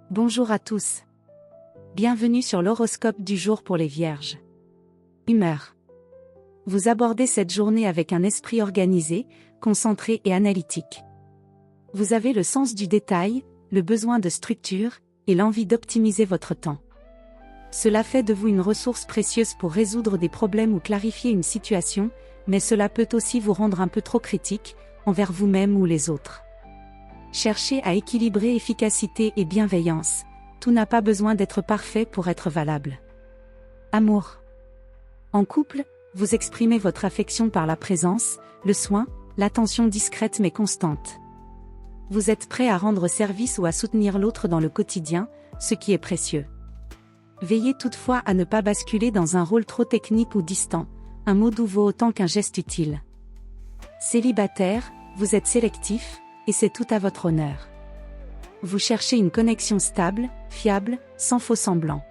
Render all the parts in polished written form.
Bonjour à tous. Bienvenue sur l'horoscope du jour pour les Vierges. Humeur. Vous abordez cette journée avec un esprit organisé, concentré et analytique. Vous avez le sens du détail, le besoin de structure, et l'envie d'optimiser votre temps. Cela fait de vous une ressource précieuse pour résoudre des problèmes ou clarifier une situation, mais cela peut aussi vous rendre un peu trop critique, envers vous-même ou les autres. Cherchez à équilibrer efficacité et bienveillance. Tout n'a pas besoin d'être parfait pour être valable. Amour. En couple, vous exprimez votre affection par la présence, le soin, l'attention discrète mais constante. Vous êtes prêt à rendre service ou à soutenir l'autre dans le quotidien, ce qui est précieux. Veillez toutefois à ne pas basculer dans un rôle trop technique ou distant, un mot doux vaut autant qu'un geste utile. Célibataire, vous êtes sélectif, et c'est tout à votre honneur. Vous cherchez une connexion stable, fiable, sans faux semblants.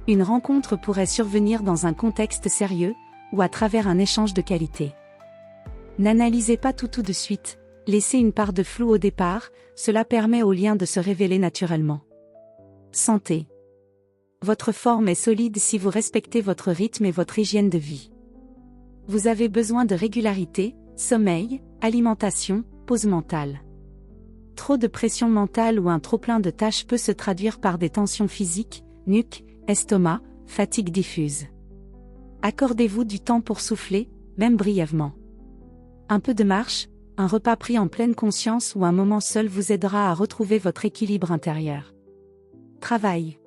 Une rencontre pourrait survenir dans un contexte sérieux, ou à travers un échange de qualité. N'analysez pas tout de suite, laissez une part de flou au départ, cela permet au lien de se révéler naturellement. Santé. Votre forme est solide si vous respectez votre rythme et votre hygiène de vie. Vous avez besoin de régularité, sommeil, alimentation, pause mentale. Trop de pression mentale ou un trop-plein de tâches peut se traduire par des tensions physiques, nuque, estomac, fatigue diffuse. Accordez-vous du temps pour souffler, même brièvement. Un peu de marche, un repas pris en pleine conscience ou un moment seul vous aidera à retrouver votre équilibre intérieur. Travail.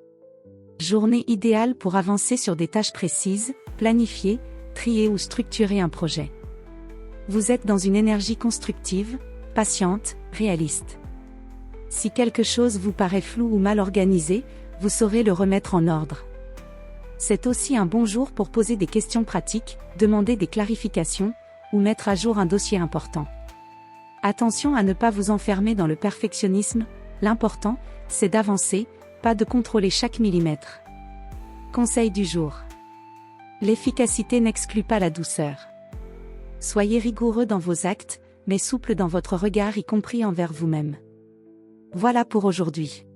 Journée idéale pour avancer sur des tâches précises, planifier, trier ou structurer un projet. Vous êtes dans une énergie constructive, patiente, réaliste. Si quelque chose vous paraît flou ou mal organisé, vous saurez le remettre en ordre. C'est aussi un bon jour pour poser des questions pratiques, demander des clarifications, ou mettre à jour un dossier important. Attention à ne pas vous enfermer dans le perfectionnisme, l'important, c'est d'avancer, pas de contrôler chaque millimètre. Conseil du jour. L'efficacité n'exclut pas la douceur. Soyez rigoureux dans vos actes, mais souple dans votre regard y compris envers vous-même. Voilà pour aujourd'hui.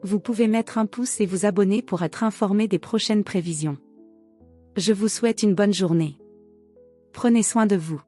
Vous pouvez mettre un pouce et vous abonner pour être informé des prochaines prévisions. Je vous souhaite une bonne journée. Prenez soin de vous.